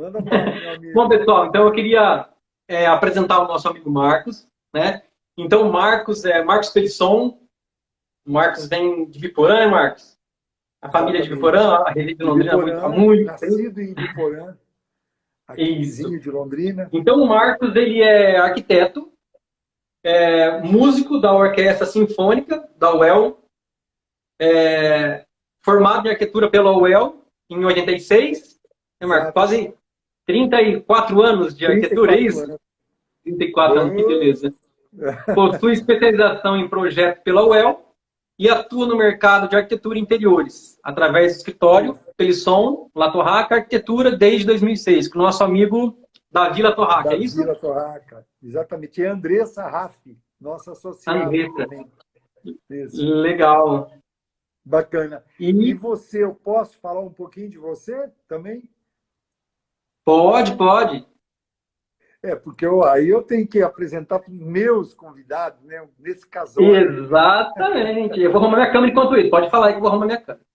Manda bala, meu Bom, amigo. pessoal, então eu queria apresentar o nosso amigo Marcos, né? Então, Marcos é Marcos Pelisson. Marcos vem de Biporã, né, Marcos? A família de Exatamente. Biporã, a reside em De Londrina há Biporã, muito tempo. nascido em Biporã, aqui Isso. vizinho de Londrina. Então, o Marcos, ele é arquiteto, músico da Orquestra Sinfônica da UEL, formado em arquitetura pela UEL em 86, né, Marcos? Exato. Quase 34 anos de trinta e arquitetura, é quatro isso? anos. 34 anos, que Boa. beleza. Possui especialização em projeto pela UEL e atua no mercado de arquitetura e interiores, através do escritório Pelisson La Torraca Arquitetura desde 2006, com o nosso amigo Davi La Torraca, Da é isso? Vila Torraca. Exatamente. E a Andressa Raffi, nossa associada Andressa. também. Isso. Legal. Bacana. E E você, eu posso falar um pouquinho de você também? pode, pode. Porque aí eu tenho que apresentar para os meus convidados, né? Nesse casório. Exatamente. Eu vou arrumar minha câmera enquanto isso. Pode falar aí que eu vou arrumar minha câmera.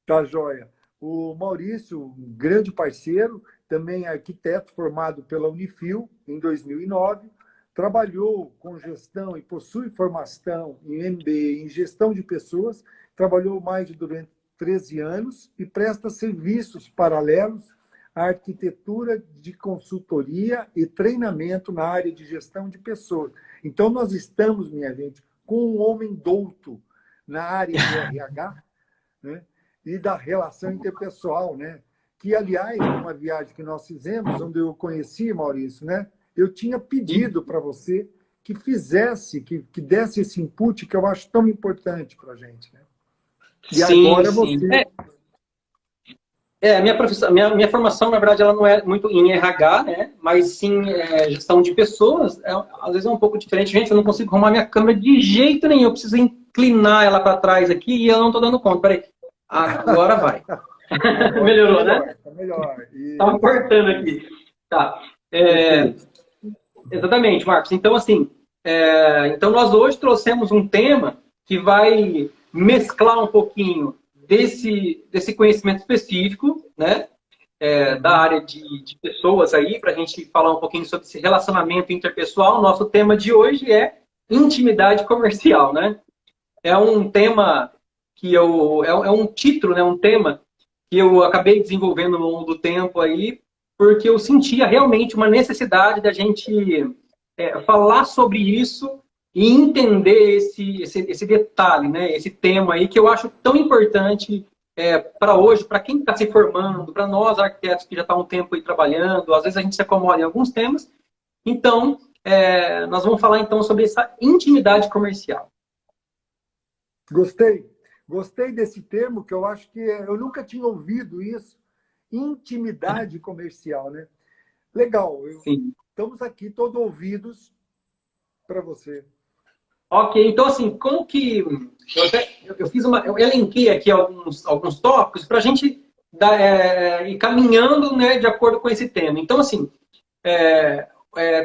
Tá joia. O Maurício, um grande parceiro, também é arquiteto formado pela Unifil em 2009, trabalhou com gestão e possui formação em MBA em gestão de pessoas, trabalhou mais de durante 13 anos e presta serviços paralelos à arquitetura de consultoria e treinamento na área de gestão de pessoas. Então, nós estamos, minha gente, com um homem douto na área de RH, né? E da relação interpessoal, né? Que, aliás, numa viagem que nós fizemos, onde eu conheci, Maurício, né? Eu tinha E- pedido para você que fizesse, que desse esse input que eu acho tão importante para a gente, né? E Sim, agora sim. você... Minha formação, na verdade, ela não é muito em RH, né? Mas sim gestão de pessoas. Às vezes é um pouco diferente. Gente, eu não consigo arrumar minha câmera de jeito nenhum. Eu preciso inclinar ela para trás aqui e eu não estou dando conta. Peraí. Agora vai. Agora está Melhorou, né? melhor, está melhor. Estava Isso, cortando isso. aqui. Tá. É, Perfeito. exatamente, Marcos. Então, assim, então nós hoje trouxemos um tema que vai mesclar um pouquinho desse conhecimento específico, né? Da Uhum. área de pessoas aí, para a gente falar um pouquinho sobre esse relacionamento interpessoal. Nosso tema de hoje é intimidade comercial, né? É um tema é um título, né? Um tema que eu acabei desenvolvendo ao longo do tempo aí, porque eu sentia realmente uma necessidade da gente falar sobre isso e entender esse detalhe, né? Esse tema aí que eu acho tão importante para hoje, para quem está se formando, para nós arquitetos que já está um tempo aí trabalhando, às vezes a gente se acomoda em alguns temas. Então, nós vamos falar então sobre essa intimidade comercial. Gostei. Gostei desse termo, que eu acho que eu nunca tinha ouvido isso. Intimidade comercial, né? Legal. Sim. Estamos aqui todos ouvidos para você. Ok, então assim, como que eu fiz eu elenquei aqui alguns tópicos para a gente ir caminhando, né, de acordo com esse tema. Então assim,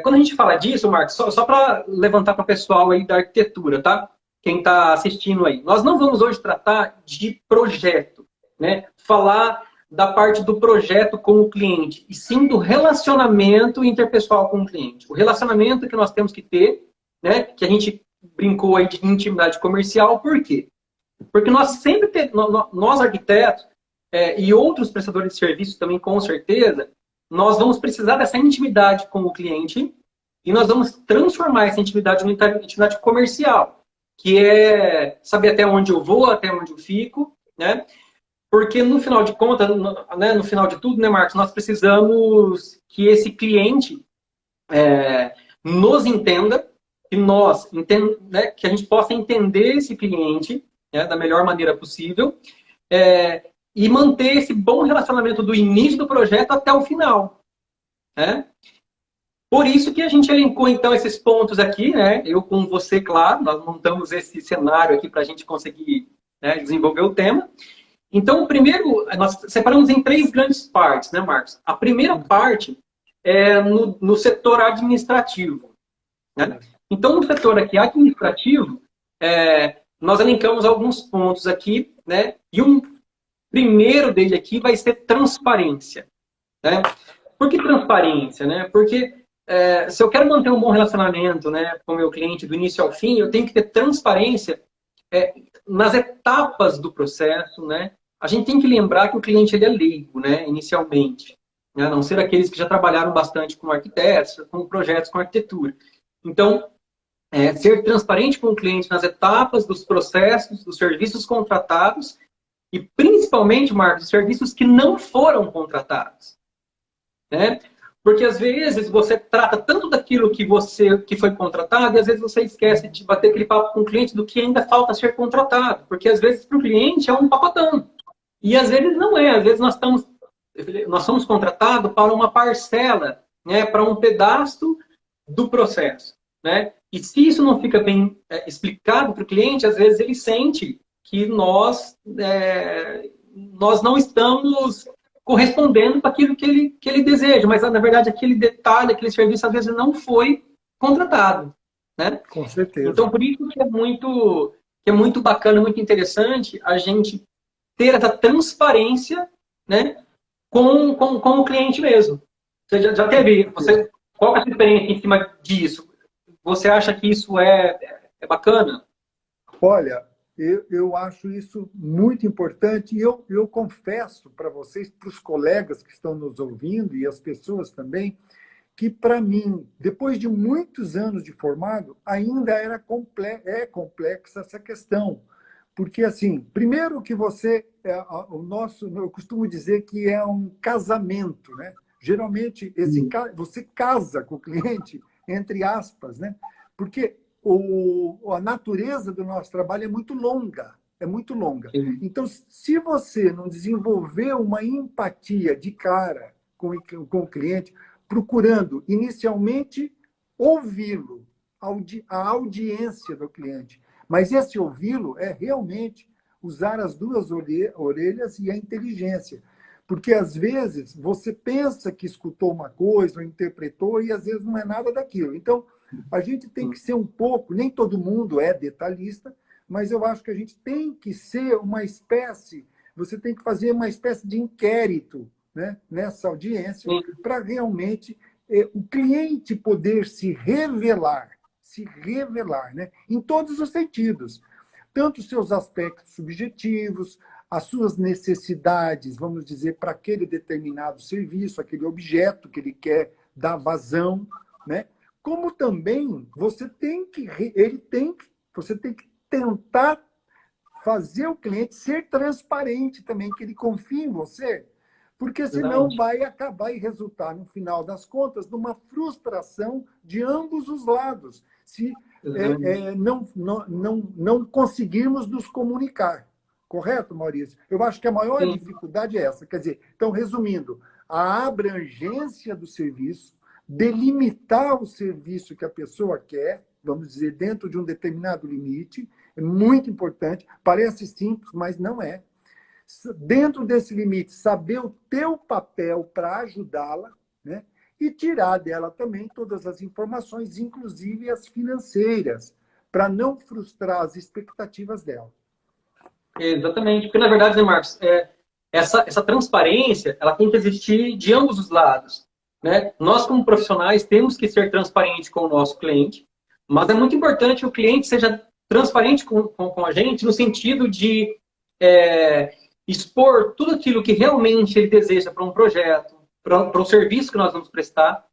quando a gente fala disso, Marcos, só para levantar para o pessoal aí da arquitetura, tá? Quem está assistindo aí, nós não vamos hoje tratar de projeto, né? Falar da parte do projeto com o cliente, e sim do relacionamento interpessoal com o cliente. O relacionamento que nós temos que ter, né? Que a gente brincou aí de intimidade comercial, por quê? Porque nós sempre nós arquitetos e outros prestadores de serviços também, com certeza, nós vamos precisar dessa intimidade com o cliente e nós vamos transformar essa intimidade em intimidade comercial, que é saber até onde eu vou, até onde eu fico, né? Porque no final de contas, no final de tudo, né, Marcos, nós precisamos que esse cliente nos entenda, que a gente possa entender esse cliente, né, da melhor maneira possível, e manter esse bom relacionamento do início do projeto até o final. Né? Por isso que a gente elencou, então, esses pontos aqui, né? Eu com você, claro, nós montamos esse cenário aqui para a gente conseguir, né, desenvolver o tema. Então, primeiro, nós separamos em três grandes partes, né, Marcos? A primeira parte é no setor administrativo. Né? Então, no setor aqui administrativo, nós elencamos alguns pontos aqui, né? E um primeiro dele aqui vai ser transparência. Né? Por que transparência, né? Porque se eu quero manter um bom relacionamento, né, com o meu cliente do início ao fim, eu tenho que ter transparência nas etapas do processo, né? A gente tem que lembrar que o cliente ele é leigo, né, inicialmente, né? A não ser aqueles que já trabalharam bastante com arquitetos, com projetos com arquitetura. Então, ser transparente com o cliente nas etapas dos processos, dos serviços contratados e, principalmente, Marcos, dos serviços que não foram contratados, né? Porque às vezes você trata tanto daquilo que foi contratado e às vezes você esquece de bater aquele papo com o cliente do que ainda falta ser contratado. Porque às vezes para o cliente é um pacotão. E às vezes não é. Às vezes nós somos contratados para uma parcela, né, para um pedaço do processo, né? E se isso não fica bem explicado para o cliente, às vezes ele sente que nós não estamos correspondendo para aquilo que ele deseja, mas na verdade aquele detalhe, aquele serviço às vezes não foi contratado, né? Com certeza. Então por isso que é muito bacana, muito interessante a gente ter essa transparência, né, com o cliente mesmo. Você já teve, qual é a sua experiência em cima disso? Você acha que isso é bacana? Olha, eu acho isso muito importante e eu confesso para vocês, para os colegas que estão nos ouvindo e as pessoas também, que para mim, depois de muitos anos de formado, ainda é complexa essa questão. Porque, assim, primeiro que eu costumo dizer que é um casamento, né? Geralmente, você casa com o cliente, entre aspas, né? Porque a natureza do nosso trabalho é muito longa, é muito longa. Sim. Então, se você não desenvolver uma empatia de cara com o cliente, procurando inicialmente ouvi-lo, a audiência do cliente, mas esse ouvi-lo é realmente usar as duas orelhas e a inteligência. Porque, às vezes, você pensa que escutou uma coisa ou interpretou e, às vezes, não é nada daquilo. Então, a gente tem que ser um pouco... Nem todo mundo é detalhista, mas eu acho que a gente tem que ser uma espécie... Você tem que fazer uma espécie de inquérito, né, nessa audiência para realmente o cliente poder se revelar, né, em todos os sentidos. Tanto os seus aspectos subjetivos, as suas necessidades, vamos dizer, para aquele determinado serviço, aquele objeto que ele quer dar vazão, né? Como também você tem que tentar fazer o cliente ser transparente também, que ele confie em você, porque senão vai acabar e resultar, no final das contas, numa frustração de ambos os lados, se não conseguirmos nos comunicar. Correto, Maurício? Eu acho que a maior dificuldade é essa. Quer dizer, então, resumindo, a abrangência do serviço, delimitar o serviço que a pessoa quer, vamos dizer, dentro de um determinado limite, é muito importante. Parece simples, mas não é. Dentro desse limite, saber o teu papel para ajudá-la, né? E tirar dela também todas as informações, inclusive as financeiras, para não frustrar as expectativas dela. Exatamente, porque na verdade, né, Marcos, essa transparência ela tem que existir de ambos os lados, né? Nós, como profissionais, temos que ser transparentes com o nosso cliente, mas é muito importante que o cliente seja transparente com a gente no sentido de expor tudo aquilo que realmente ele deseja para um projeto, para um serviço que nós vamos prestar.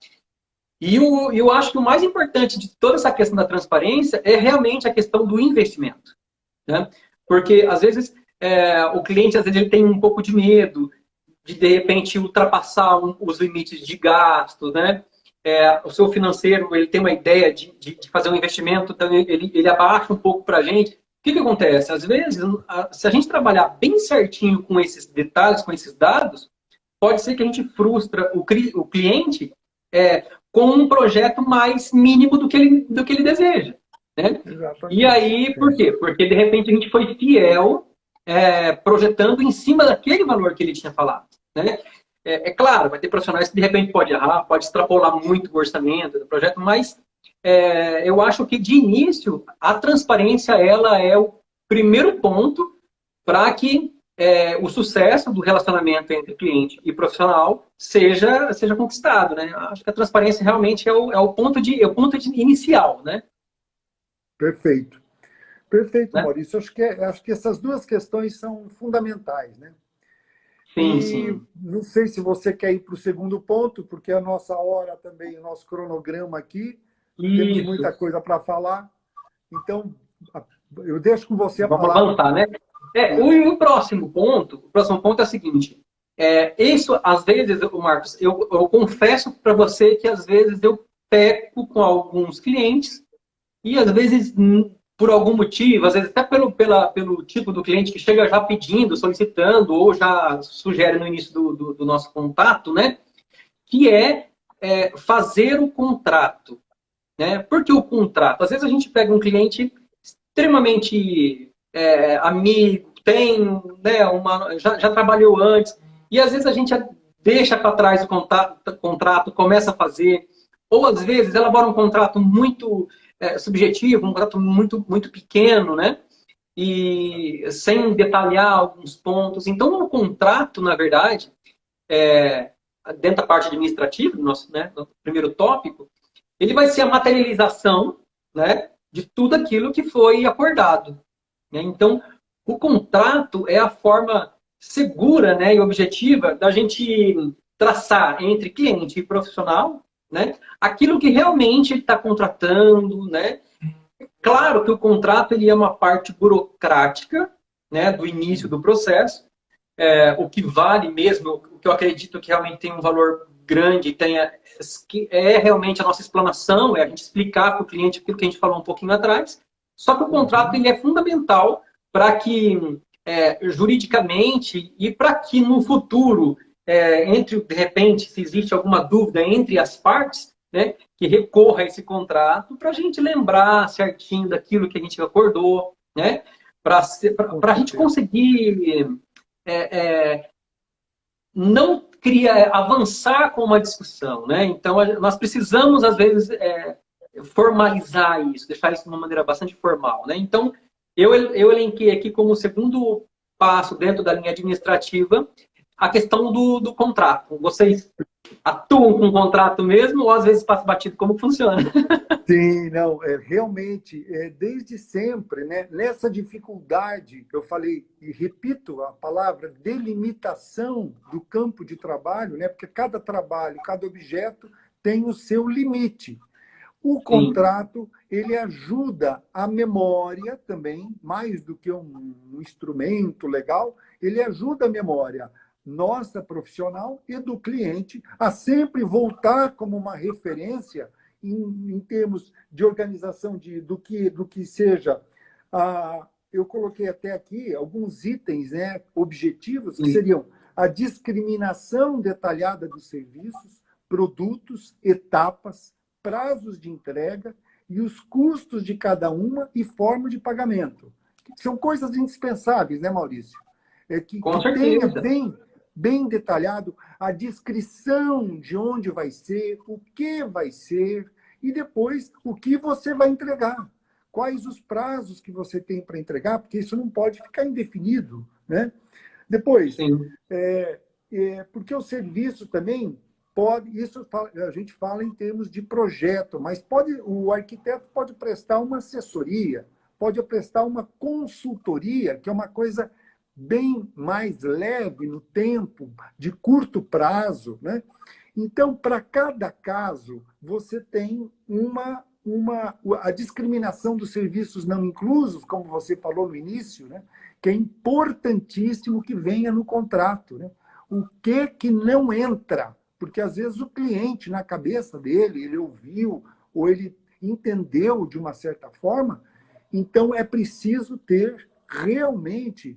E eu acho que o mais importante de toda essa questão da transparência é realmente a questão do investimento, né? Porque, às vezes, o cliente às vezes, ele tem um pouco de medo de repente, ultrapassar os limites de gastos, né? O seu financeiro ele tem uma ideia de fazer um investimento, então ele abaixa um pouco para a gente. O que acontece? Às vezes, se a gente trabalhar bem certinho com esses detalhes, com esses dados, pode ser que a gente frustra o cliente com um projeto mais mínimo do que ele deseja. Né? E aí, por quê? Porque, de repente, a gente foi fiel projetando em cima daquele valor que ele tinha falado. Né? Claro, vai ter profissionais que, de repente, pode errar, pode extrapolar muito o orçamento do projeto, mas eu acho que, de início, a transparência ela é o primeiro ponto para que o sucesso do relacionamento entre cliente e profissional seja conquistado, né? Acho que a transparência realmente é o ponto de inicial, né? Perfeito. Perfeito, Né? Maurício. Acho que essas duas questões são fundamentais, né? Sim, E sim. não sei se você quer ir para o segundo ponto, porque a nossa hora também, o nosso cronograma aqui, temos Isso. muita coisa para falar. Então, eu deixo com você a Vamos palavra avançar, para né? isso. O próximo ponto é o seguinte. Isso, às vezes, o Marcos, eu confesso para você que às vezes eu peco com alguns clientes e às vezes, por algum motivo, às vezes até pelo tipo do cliente que chega já pedindo, solicitando, ou já sugere no início do nosso contato, né? Que fazer o contrato. Né? Por que o contrato? Às vezes a gente pega um cliente extremamente amigo, tem, né, já trabalhou antes, e às vezes a gente deixa para trás o contrato, começa a fazer, ou às vezes elabora um contrato muito subjetivo, um contrato muito, muito pequeno, né? E sem detalhar alguns pontos. Então, o contrato, na verdade, dentro da parte administrativa, no primeiro tópico, ele vai ser a materialização, né, de tudo aquilo que foi acordado. Né? Então, o contrato é a forma segura, né, e objetiva da gente traçar entre cliente e profissional, né, aquilo que realmente ele está contratando. Né? Claro que o contrato ele é uma parte burocrática, né, do início do processo, o que vale mesmo, o que eu acredito que realmente tem um valor grande, que é realmente a nossa explanação, é a gente explicar para o cliente aquilo que a gente falou um pouquinho atrás. Só que o contrato Uhum. ele é fundamental para que, juridicamente, e para que no futuro, de repente, se existe alguma dúvida entre as partes, né, que recorra a esse contrato para a gente lembrar certinho daquilo que a gente acordou, né, para Com a gente certeza. conseguir não avançar com uma discussão, né? Então, nós precisamos, às vezes, formalizar isso, deixar isso de uma maneira bastante formal, né? Então, eu elenquei aqui como segundo passo dentro da linha administrativa a questão do contrato. Vocês atuam com o contrato mesmo ou às vezes passa batido? Como funciona? Sim, não, realmente, desde sempre, né, nessa dificuldade, eu falei, e repito a palavra, delimitação do campo de trabalho, né, porque cada trabalho, cada objeto tem o seu limite. O Sim, contrato, ele ajuda a memória também, mais do que um instrumento legal, ele ajuda a memória nossa profissional e do cliente a sempre voltar como uma referência em termos de organização do que seja. Eu coloquei até aqui alguns itens, né, objetivos, que sim. seriam a discriminação detalhada dos serviços, produtos, etapas, prazos de entrega e os custos de cada uma e forma de pagamento. São coisas indispensáveis, né, Maurício? Que Com tenha certeza. bem detalhado a descrição de onde vai ser, o que vai ser e depois o que você vai entregar. Quais os prazos que você tem para entregar, porque isso não pode ficar indefinido, né? Depois, Sim, porque o serviço também pode, a gente fala em termos de projeto, mas o arquiteto pode prestar uma assessoria, pode prestar uma consultoria, que é uma coisa bem mais leve no tempo, de curto prazo, né? Então, para cada caso, você tem a discriminação dos serviços não inclusos, como você falou no início, né? Que é importantíssimo que venha no contrato, né? O que não entra? Porque às vezes o cliente, na cabeça dele, ele ouviu ou ele entendeu de uma certa forma, então é preciso ter realmente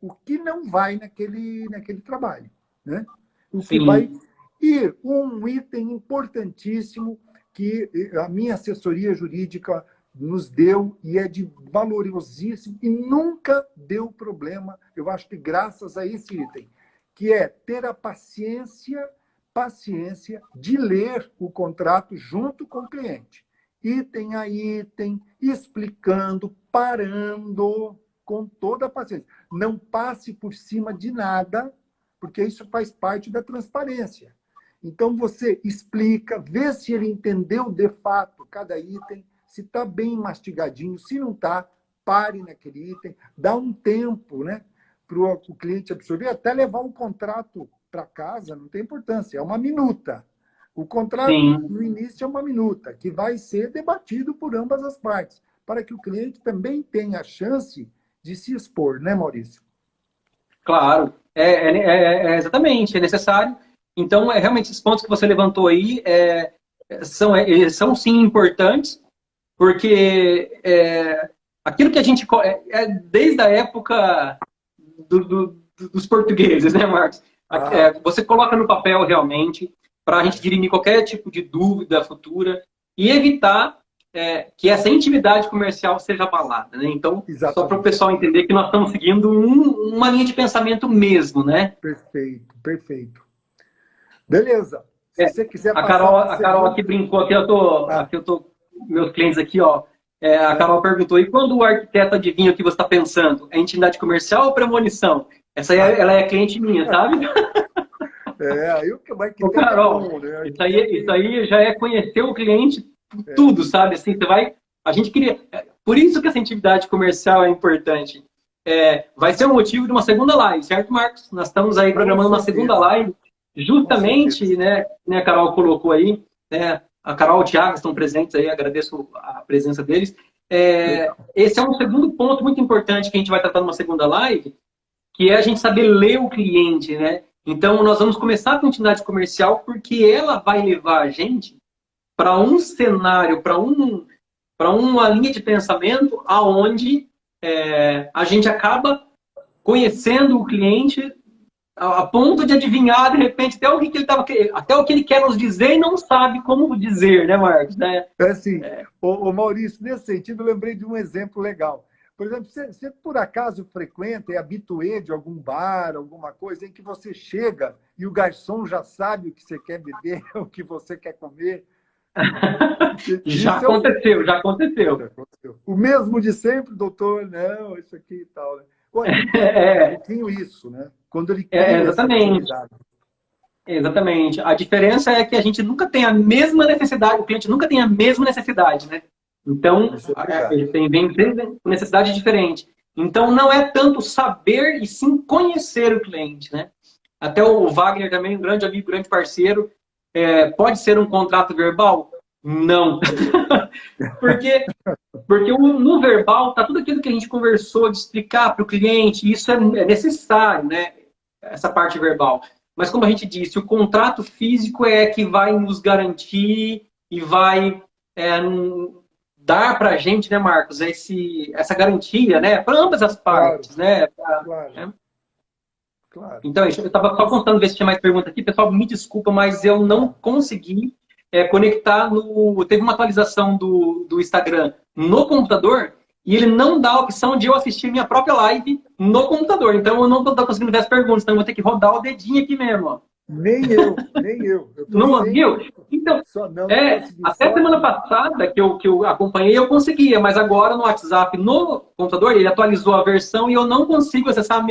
o que não vai naquele trabalho, né? O que vai. sim, E um item importantíssimo que a minha assessoria jurídica nos deu e é de valiosíssimo e nunca deu problema, eu acho que graças a esse item, que é ter a paciência de ler o contrato junto com o cliente. Item a item, explicando, parando. com toda a paciência. Não passe por cima de nada, porque isso faz parte da transparência. Então, você explica, vê se ele entendeu de fato cada item, se está bem mastigadinho, se não está, pare naquele item, dá um tempo, né, para o cliente absorver, até levar o contrato para casa, não tem importância, é uma minuta. O contrato, Sim. no início, é uma minuta, que vai ser debatido por ambas as partes, para que o cliente também tenha a chance de se expor, né, Maurício? Claro, exatamente, é necessário. Então, realmente, esses pontos que você levantou aí são sim importantes, porque aquilo que a gente... desde a época dos portugueses, né, Marcos? Você coloca no papel realmente, para a gente dirimir qualquer tipo de dúvida futura e evitar que essa intimidade comercial seja abalada, né? Então, Exatamente. só para o pessoal entender que nós estamos seguindo uma linha de pensamento mesmo, né? Perfeito, perfeito. Beleza. Se você quiser a passar... Carol aqui brincou, aqui eu tô meus clientes aqui, ó. A Carol perguntou, e quando o arquiteto adivinha o que você está pensando? É intimidade comercial ou premonição? Essa aí, ela é cliente minha, sabe? Aí o arquiteto Carol, é bom, né? Isso aí já é conhecer o cliente tudo, sabe? Assim, você vai... A gente queria... Por isso que essa intimidade comercial é importante. Vai ser o motivo de uma segunda live, certo, Marcos? Nós estamos aí programando uma segunda live, justamente, né, a Carol colocou aí, né, a Carol e o Thiago estão presentes aí, agradeço a presença deles. Esse é um segundo ponto muito importante que a gente vai tratar numa segunda live, que é a gente saber ler o cliente, né? Então, nós vamos começar com a intimidade comercial porque ela vai levar a gente para um cenário, para uma linha de pensamento aonde a gente acaba conhecendo o cliente a ponto de adivinhar, de repente, até o que ele quer nos dizer e não sabe como dizer, né, Marcos? Assim, ô Maurício, nesse sentido, eu lembrei de um exemplo legal. Por exemplo, você por acaso frequenta, é habituê de algum bar, alguma coisa, em que você chega e o garçom já sabe o que você quer beber, o que você quer comer? Já aconteceu. O mesmo de sempre, doutor, não, isso aqui e tal. Né? O arquiteto é um pouquinho isso, né? Quando ele cria essa atividade. Exatamente. A diferença é que a gente nunca tem a mesma necessidade, o cliente nunca tem a mesma necessidade, né? Então, ele vem com necessidade diferente. Então, não é tanto saber e sim conhecer o cliente, né? Até o Wagner também, um grande amigo, grande parceiro. Pode ser um contrato verbal? Não. Porque no verbal está tudo aquilo que a gente conversou, de explicar para o cliente, isso é necessário, né? Essa parte verbal. Mas, como a gente disse, o contrato físico é que vai nos garantir e vai dar para a gente, né, Marcos, essa garantia, né, para ambas as partes, né? Claro. Então, eu estava só contando ver se tinha mais pergunta aqui. Pessoal, me desculpa, mas eu não consegui conectar Teve uma atualização do Instagram no computador e ele não dá a opção de eu assistir minha própria live no computador. Então, eu não estou conseguindo ver as perguntas. Então, eu vou ter que rodar o dedinho aqui mesmo. Ó. Nem eu. Não viu? Então, até semana passada que eu acompanhei, eu conseguia, mas agora no WhatsApp, no computador, ele atualizou a versão e eu não consigo acessar a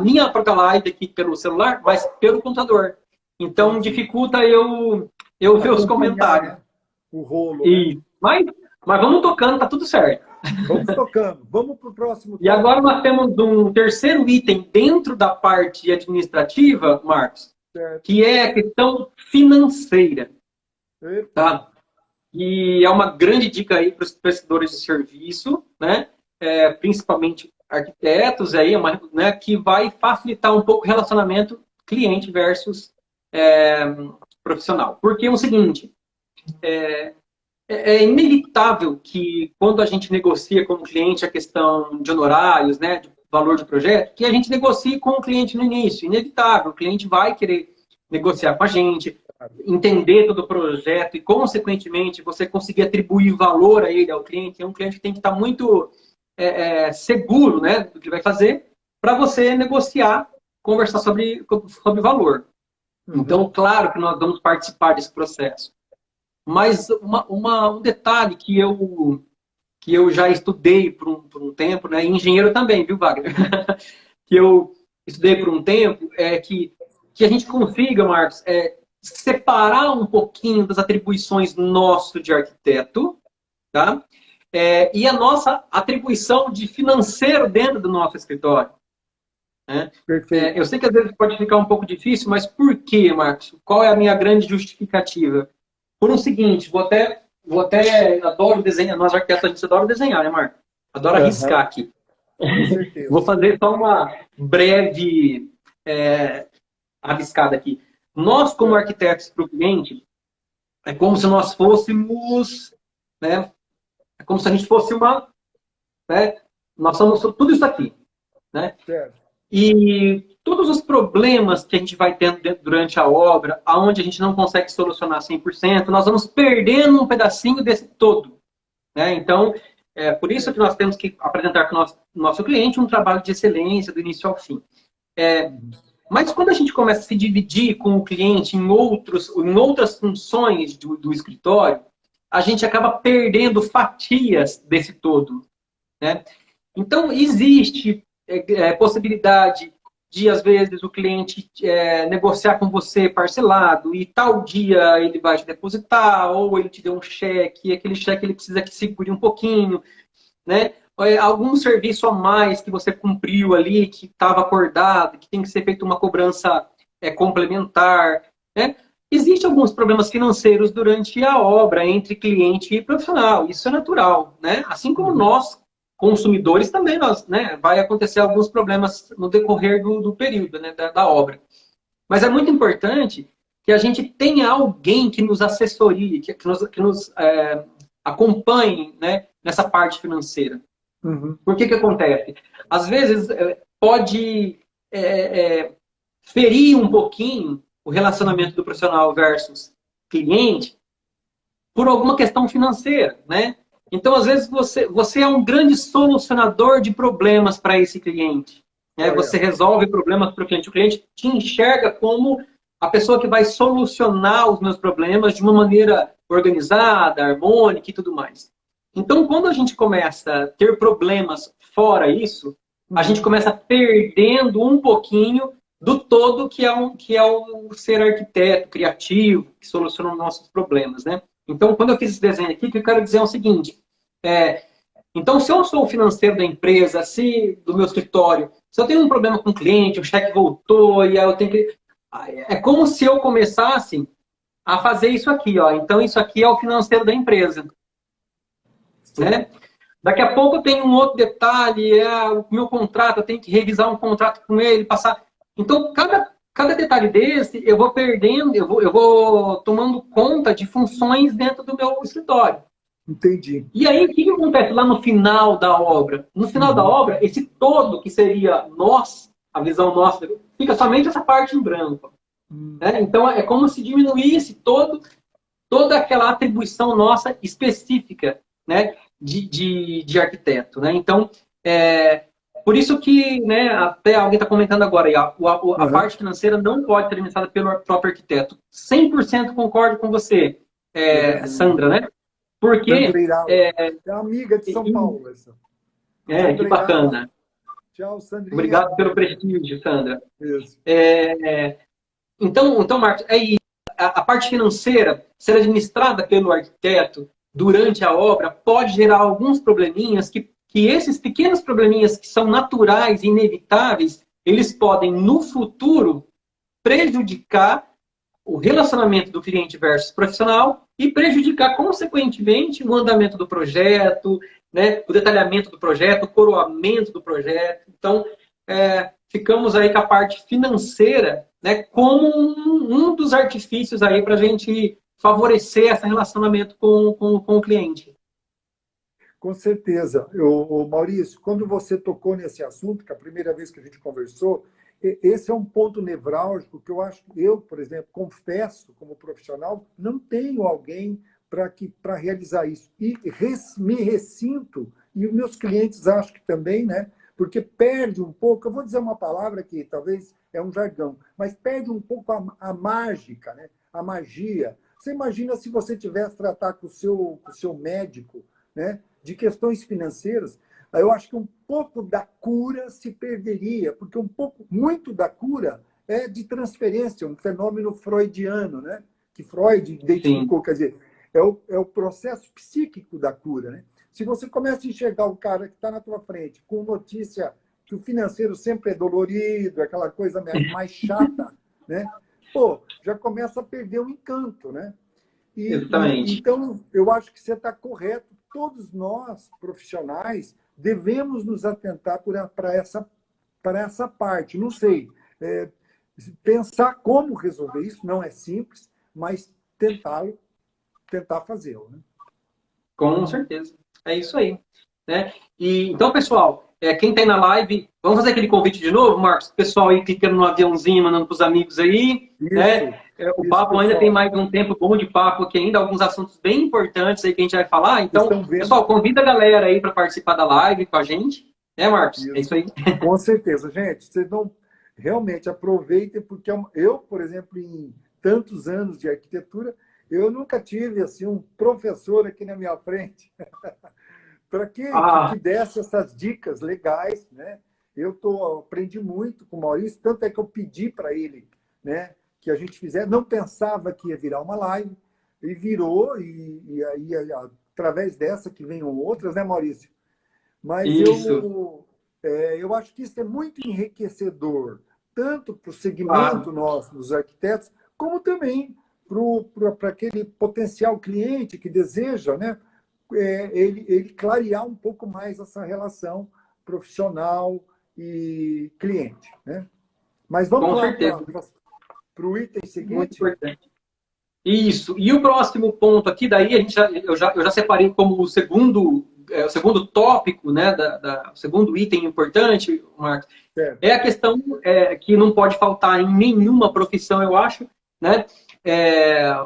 minha própria live aqui pelo celular, mas pelo computador. Então, dificulta eu ver os comentários. O rolo. Né? Mas vamos tocando, tá tudo certo. Vamos tocando. Vamos para o próximo. E agora nós temos um terceiro item dentro da parte administrativa, Marcos, que é a questão financeira. Tá? E é uma grande dica aí para os prestadores de serviço, né? Principalmente arquitetos, aí, né? Que vai facilitar um pouco o relacionamento cliente versus profissional. Porque é o seguinte, é inevitável que quando a gente negocia com o cliente a questão de honorários, né? De valor de projeto, que a gente negocie com o cliente no início. Inevitável, o cliente vai querer negociar com a gente, entender todo o projeto e, consequentemente, você conseguir atribuir valor a ele, ao cliente. É um cliente que tem que estar muito seguro, né, do que vai fazer para você negociar, conversar sobre valor. Então, claro que nós vamos participar desse processo. Mas um detalhe que eu que eu já estudei por um tempo, né? E engenheiro também, viu, Wagner? Que eu estudei por um tempo, que a gente consiga, Marcos, separar um pouquinho das atribuições nosso de arquiteto, tá? E a nossa atribuição de financeiro dentro do nosso escritório. Né? Perfeito. Eu sei que às vezes pode ficar um pouco difícil, mas por quê, Marcos? Qual é a minha grande justificativa? Por um seguinte, adoro desenhar, nós arquitetos a gente adora desenhar, né, Marcos? Adoro Aham, arriscar aqui. com certeza. Vou fazer só uma breve rabiscada aqui. Nós, como Certo. arquitetos para o cliente, é como se nós fôssemos, né? É como se a gente fosse né? Nós somos tudo isso aqui, né? Certo. E todos os problemas que a gente vai tendo durante a obra, aonde a gente não consegue solucionar 100%, nós vamos perdendo um pedacinho desse todo. Né? Então, por isso que nós temos que apresentar para o nosso cliente um trabalho de excelência do início ao fim. Uhum. Mas quando a gente começa a se dividir com o cliente em outras funções do escritório, a gente acaba perdendo fatias desse todo. Né? Então, existe possibilidade de, às vezes, o cliente negociar com você parcelado e tal dia ele vai te depositar, ou ele te deu um cheque, e aquele cheque ele precisa que segure um pouquinho, né? Algum serviço a mais que você cumpriu ali, que estava acordado, que tem que ser feita uma cobrança complementar, né? Existem alguns problemas financeiros durante a obra entre cliente e profissional, isso é natural, né? Assim como Uhum. nós, consumidores, também vai acontecer alguns problemas no decorrer do período, né, da obra. Mas é muito importante que a gente tenha alguém que nos assessorie, que nos acompanhe, né, nessa parte financeira. Uhum. Por que acontece? Às vezes pode ferir um pouquinho o relacionamento do profissional versus cliente por alguma questão financeira, né? Então, às vezes, você é um grande solucionador de problemas para esse cliente. Né? Você Olha, resolve problemas para o cliente te enxerga como a pessoa que vai solucionar os meus problemas de uma maneira organizada, harmônica e tudo mais. Então, quando a gente começa a ter problemas fora isso, a gente uhum. começa perdendo um pouquinho do todo que é o ser arquiteto, criativo, que soluciona os nossos problemas, né? Então, quando eu fiz esse desenho aqui, o que eu quero dizer é o seguinte: então, se eu sou o financeiro da empresa, do meu escritório, se eu tenho um problema com o cliente, o cheque voltou, e aí eu tenho que. É como se eu começasse a fazer isso aqui, ó. Então, isso aqui é o financeiro da empresa, Sim. né? Daqui a pouco tem um outro detalhe, o meu contrato, eu tenho que revisar um contrato com ele, passar. Então, cada detalhe desse, eu vou perdendo, eu vou tomando conta de funções dentro do meu escritório. Entendi. E aí, o que acontece lá no final da obra? No final da Uhum. obra, esse todo que seria nós, a visão nossa, fica somente essa parte em branco. Uhum. Né? Então, é como se diminuísse toda aquela atribuição nossa específica, né, de arquiteto. Né? Então, por isso que, né, até alguém está comentando agora, a Uhum. parte financeira não pode ser administrada pelo próprio arquiteto. 100% concordo com você, Beleza. Sandra, né? Porque Sandra Irala. É amiga de São Paulo, essa. que Sandra Irala. bacana. Tchau, Sandrinha. Obrigado pelo prestígio, Sandra. Isso. Então, Marcos, é isso. A parte financeira ser administrada pelo arquiteto durante a obra pode gerar alguns probleminhas que esses pequenos probleminhas que são naturais e inevitáveis, eles podem, no futuro, prejudicar o relacionamento do cliente versus profissional e prejudicar, consequentemente, o andamento do projeto, né, o detalhamento do projeto, o coroamento do projeto. Então, ficamos aí com a parte financeira, né, como um dos artifícios aí para a gente favorecer esse relacionamento com o cliente. Com certeza. Maurício, quando você tocou nesse assunto, que é a primeira vez que a gente conversou, esse é um ponto nevrálgico que eu acho que eu, por exemplo, confesso como profissional, não tenho alguém para realizar isso. E me ressinto, e os meus clientes acham que também, né? Porque perde um pouco, eu vou dizer uma palavra que talvez é um jargão, mas perde um pouco a mágica, né? A magia. Você imagina se você tivesse que tratar com o seu médico né, de questões financeiras, eu acho que um pouco da cura se perderia, porque muito da cura é de transferência, um fenômeno freudiano, né, que Freud Sim. identificou, quer dizer, é o processo psíquico da cura, né? Se você começa a enxergar o cara que está na tua frente com notícia que o financeiro sempre é dolorido, aquela coisa mais chata, né? Pô, já começa a perder o encanto, né? Exatamente. Então, eu acho que você está correto. Todos nós, profissionais, devemos nos atentar para essa parte. Não sei, pensar como resolver isso não é simples, mas tentar fazê-lo. Né? Com certeza. É isso aí. Né? Então, pessoal, quem está aí na live, vamos fazer aquele convite de novo, Marcos? O pessoal aí clicando no aviãozinho, mandando para os amigos aí. Né? O Isso, papo ainda tem pessoal. mais um tempo bom de papo aqui, ainda alguns assuntos bem importantes aí que a gente vai falar. Vocês Então, estão vendo? pessoal, convida a galera aí para participar da live com a gente. Né, Marcos? É isso Isso. aí. Com certeza. Gente, vocês não realmente aproveitem, porque eu, por exemplo, em tantos anos de arquitetura, eu nunca tive assim um professor aqui na minha frente para que Ah, desse essas dicas legais, né? Aprendi muito com o Maurício, tanto é que eu pedi para ele, né, que a gente fizesse, não pensava que ia virar uma live, e virou, e aí, através dessa que venham outras, né, Maurício? Mas isso. eu acho que isso é muito enriquecedor, tanto para o Claro. segmento nosso, dos arquitetos, como também para aquele potencial cliente que deseja, né, ele clarear um pouco mais essa relação profissional e cliente. Né? Mas vamos Com lá certeza. para o item Muito seguinte? importante. Isso. E o próximo ponto aqui, daí eu já separei como o segundo tópico, né, o segundo item importante, Marcos, Certo. é a questão que não pode faltar em nenhuma profissão, eu acho, né?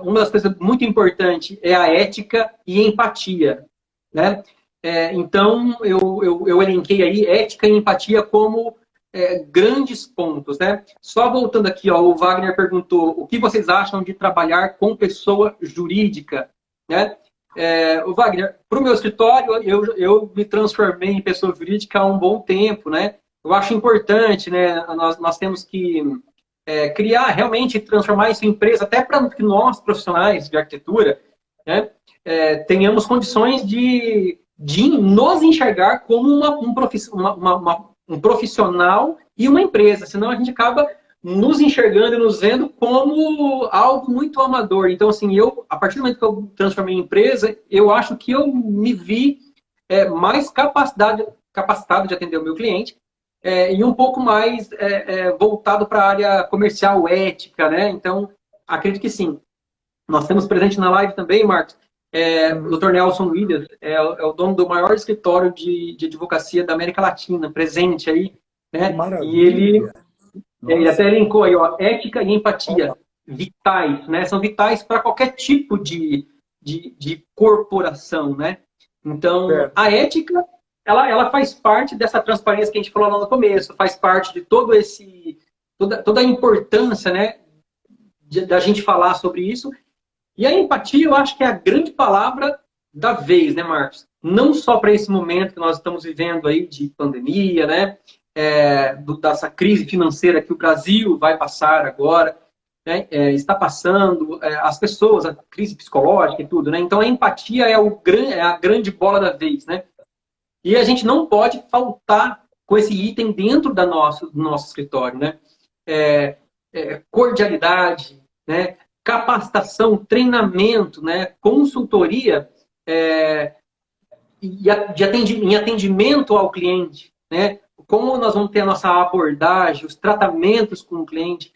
Uma das coisas muito importantes é a ética e empatia, né? Então, eu elenquei aí ética e empatia como grandes pontos, né? Só voltando aqui, ó, o Wagner perguntou o que vocês acham de trabalhar com pessoa jurídica, né? O Wagner, para o meu escritório, eu me transformei em pessoa jurídica há um bom tempo, né? Eu acho importante, né? Nós temos que criar, realmente transformar isso em empresa, até para que nós, profissionais de arquitetura, né, tenhamos condições de nos enxergar como um profissional e uma empresa, senão a gente acaba nos enxergando e nos vendo como algo muito amador. Então, assim, a partir do momento que eu transformei em empresa, eu acho que eu me vi mais capacitado de atender o meu cliente e um pouco mais voltado para a área comercial, ética, né? Então, acredito que sim. Nós temos presente na live também, Marcos, o Uhum. Dr. Nelson Williams, o dono do maior escritório de advocacia da América Latina, presente aí, Que né? E ele, maravilha! ele até Nossa! elencou aí, ó, ética e Opa! empatia, vitais, né? São vitais para qualquer tipo de corporação, né? Então, Certo. a ética, ela faz parte dessa transparência que a gente falou lá no começo, faz parte de toda a importância, né, da gente falar sobre isso. E a empatia, eu acho que é a grande palavra da vez, né, Marcos? Não só para esse momento que nós estamos vivendo aí de pandemia, né? Dessa crise financeira que o Brasil vai passar agora, né? Está passando, as pessoas, a crise psicológica e tudo, né? Então a empatia é a grande bola da vez, né? E a gente não pode faltar com esse item dentro do nosso escritório, né? Cordialidade, né? Capacitação, treinamento, né? Consultoria em atendimento ao cliente, né? Como nós vamos ter a nossa abordagem, os tratamentos com o cliente.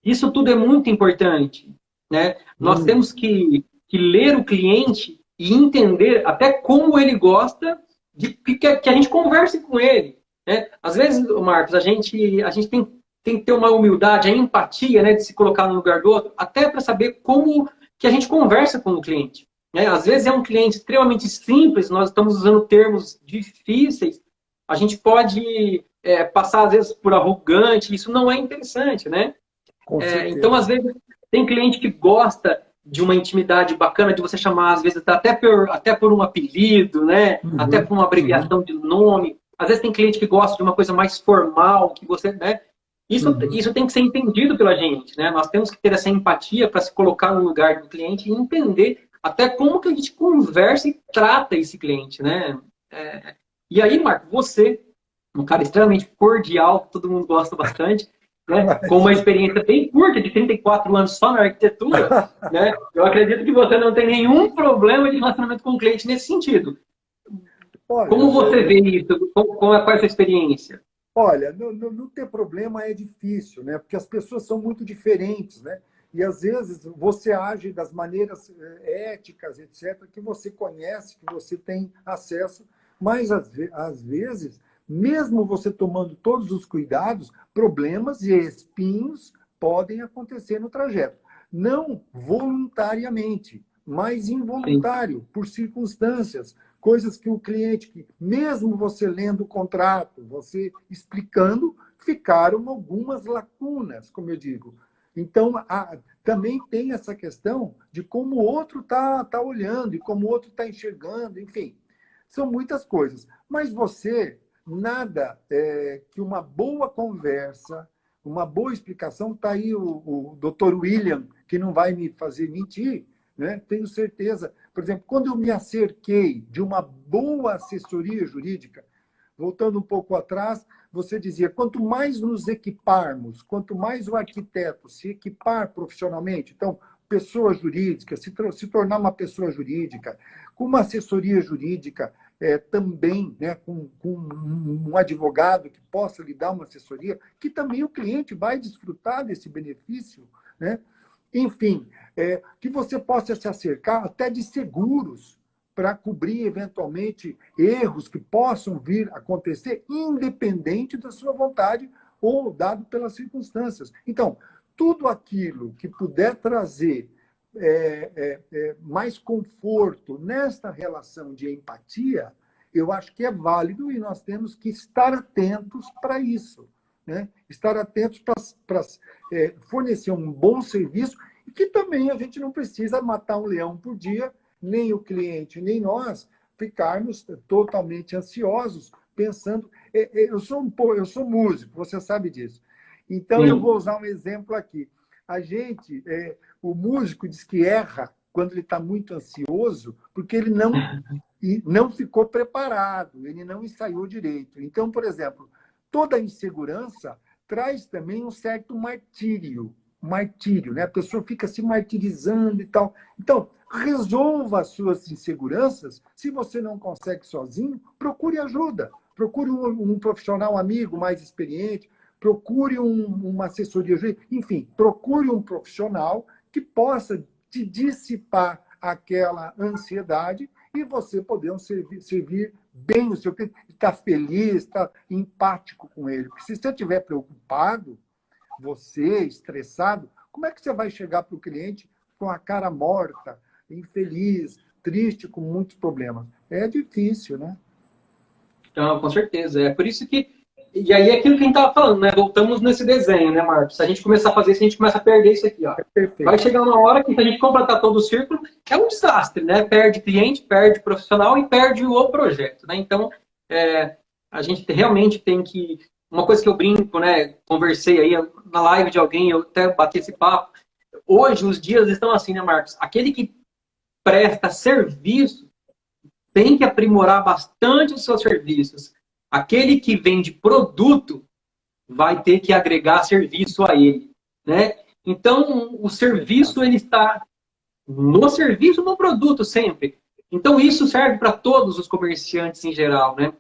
Isso tudo é muito importante, né? Nós Hum. temos que ler o cliente e entender até como ele gosta de que a gente converse com ele, né? Às vezes, Marcos, a gente tem que ter uma humildade, a empatia, né, de se colocar no lugar do outro, até para saber como que a gente conversa com o cliente. Né? Às vezes é um cliente extremamente simples, nós estamos usando termos difíceis, a gente pode passar, às vezes, por arrogante, isso não é interessante, né? Com Então, às certeza. vezes, tem cliente que gosta de uma intimidade bacana, de você chamar, às vezes, até por um apelido, né? Até por uma abreviação de nome. Às vezes tem cliente que gosta de uma coisa mais formal, que você, né? Isso tem que ser entendido pela gente, né? Nós temos que ter essa empatia para se colocar no lugar do cliente e entender até como que a gente conversa e trata esse cliente, né? E aí, Marco, você, um cara extremamente cordial, que todo mundo gosta bastante, né? Com uma experiência bem curta, de 34 anos só na arquitetura, né? Eu acredito que você não tem nenhum problema de relacionamento com o cliente nesse sentido. Olha, Como você vê isso? Qual é a sua experiência? olha, não ter problema é difícil, né? Porque as pessoas são muito diferentes, né? E às vezes você age das maneiras éticas, etc., que você conhece, que você tem acesso, mas às vezes, mesmo você tomando todos os cuidados, problemas e espinhos podem acontecer no trajeto. Não voluntariamente, mas involuntário, por circunstâncias, coisas que o cliente, mesmo você lendo o contrato, você explicando, ficaram algumas lacunas, como eu digo. Então, também tem essa questão de como o outro está olhando e como o outro está enxergando, enfim. São muitas coisas. Mas você, nada que uma boa conversa, uma boa explicação, está aí o Dr. William, que não vai me fazer mentir, né? Tenho certeza. Por exemplo, quando eu me acerquei de uma boa assessoria jurídica, voltando um pouco atrás, você dizia, quanto mais nos equiparmos, quanto mais o arquiteto se equipar profissionalmente, então, pessoa jurídica, se tornar uma pessoa jurídica, com uma assessoria jurídica também, né, com um advogado que possa lhe dar uma assessoria, que também o cliente vai desfrutar desse benefício, né? Enfim, que você possa se acercar até de seguros para cobrir, eventualmente, erros que possam vir a acontecer, independente da sua vontade ou dado pelas circunstâncias. Então, tudo aquilo que puder trazer mais conforto nesta relação de empatia, eu acho que é válido e nós temos que estar atentos para isso, né? Estar atentos para fornecer um bom serviço e que também a gente não precisa matar um leão por dia, nem o cliente, nem nós ficarmos totalmente ansiosos, pensando... Eu sou músico, você sabe disso. Então, eu vou usar um exemplo aqui. O músico diz que erra quando ele está muito ansioso, porque ele não ficou preparado, ele não ensaiou direito. Então, por exemplo, toda insegurança traz também um certo martírio, né? A pessoa fica se martirizando e tal. Então, resolva as suas inseguranças. Se você não consegue sozinho, procure ajuda. Procure um profissional amigo mais experiente, procure uma assessoria jurídica, enfim, procure um profissional que possa te dissipar aquela ansiedade e você poder servir bem o seu cliente, estar feliz, estar empático com ele. Porque se você estiver preocupado, você estressado, como é que você vai chegar para o cliente com a cara morta, infeliz, triste, com muitos problemas? É difícil, né? Então, com certeza. É por isso que... E aí é aquilo que a gente estava falando, né? Voltamos nesse desenho, né, Marcos? Se a gente começar a fazer isso, a gente começa a perder isso aqui, ó. Vai chegar uma hora que, se a gente completar todo o círculo, é um desastre, né? Perde cliente, perde profissional e perde o projeto, né? Então, a gente realmente tem que... Uma coisa que eu brinco, né? Conversei aí na live de alguém, eu até bati esse papo. Hoje, os dias estão assim, né, Marcos? Aquele que presta serviço tem que aprimorar bastante os seus serviços. Aquele que vende produto vai ter que agregar serviço a ele, né? Então, o serviço, ele está no serviço, no produto sempre. Então, isso serve para todos os comerciantes em geral, né?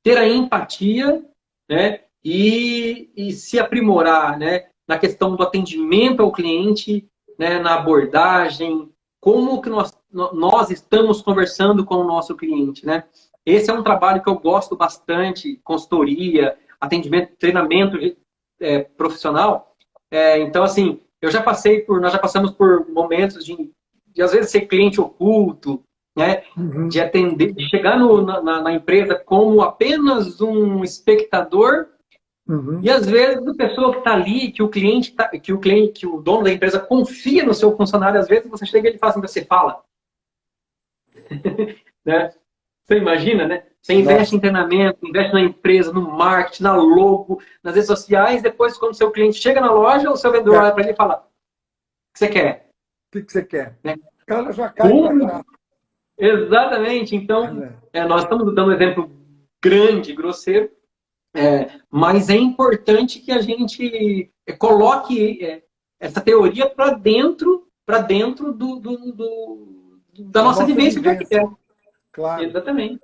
Ter a empatia, né? E se aprimorar, né? Na questão do atendimento ao cliente, né? Na abordagem, como que nós estamos conversando com o nosso cliente, né? Esse é um trabalho que eu gosto bastante, consultoria, atendimento, treinamento profissional. Então, assim, nós já passamos por momentos de às vezes ser cliente oculto, né? De atender, de chegar na empresa como apenas um espectador E às vezes a pessoa que está ali, que o dono da empresa confia no seu funcionário, às vezes você chega e ele fala assim, você fala, né? Você imagina, né? Você investe em Nossa, treinamento, investe na empresa, no marketing, na logo, nas redes sociais, depois quando o seu cliente chega na loja, o seu vendedor olha para ele e fala, o que você quer? que você quer? Né? O cara já cai para Como? trás. Exatamente. Então, Né? nós estamos dando um exemplo grande, grosseiro, mas é importante que a gente coloque essa teoria para dentro da Da nossa nossa vivência dia a dia. vivência, claro, Exatamente.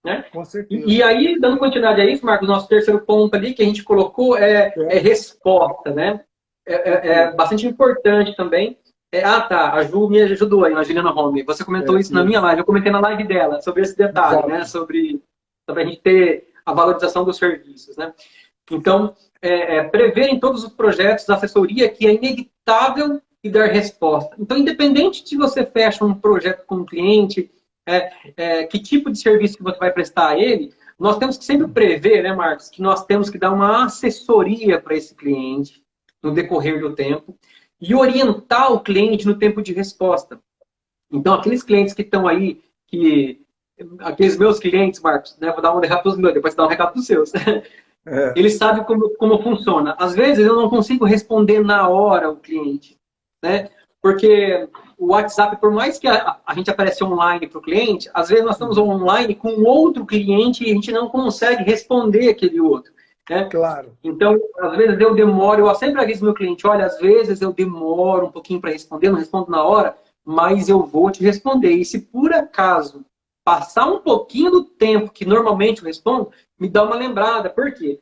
Né? com E certeza. aí, dando continuidade a isso, Marcos, nosso terceiro ponto ali que a gente colocou é É, resposta, né? É perfeito. bastante importante também. Tá, a Ju me ajudou aí, a Juliana Home. Você comentou isso na minha Isso. live, eu comentei na live dela, sobre esse detalhe, né? Exato. Sobre a gente ter a valorização dos serviços, né? Então, prever em todos os projetos assessoria que é inevitável e dar resposta. Então, independente de você fecha um projeto com um cliente, que tipo de serviço que você vai prestar a ele, nós temos que sempre prever, né, Marcos, que nós temos que dar uma assessoria para esse cliente no decorrer do tempo e orientar o cliente no tempo de resposta. Então, aqueles clientes que estão aí, aqueles meus clientes, Marcos, né, vou dar um recado para os meus, depois você dá um recado para os seus. É, Ele sabe como funciona. Às vezes eu não consigo responder na hora o cliente, né? Porque o WhatsApp, por mais que a gente apareça online para o cliente, às vezes nós estamos uhum, online com outro cliente e a gente não consegue responder aquele outro, né? claro. Então, às vezes eu demoro, eu sempre aviso meu cliente, olha, às vezes eu demoro um pouquinho para responder, não respondo na hora, mas eu vou te responder. E se por acaso passar um pouquinho do tempo que normalmente eu respondo, me dá uma lembrada. Por quê?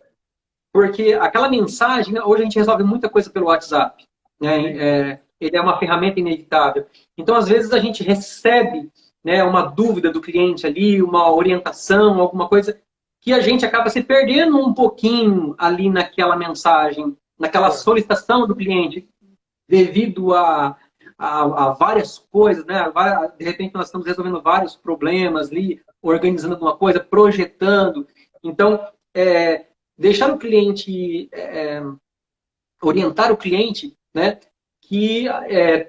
Porque aquela mensagem, né, hoje a gente resolve muita coisa pelo WhatsApp. Né? Sim, sim. Ele é uma ferramenta inevitável. Então, às vezes, a gente recebe, né, uma dúvida do cliente ali, uma orientação, alguma coisa, que a gente acaba se perdendo um pouquinho ali naquela mensagem, naquela É, solicitação do cliente, devido a várias coisas, né? De repente nós estamos resolvendo vários problemas ali, organizando alguma coisa, projetando. Então, deixar o cliente, orientar o cliente, né? Que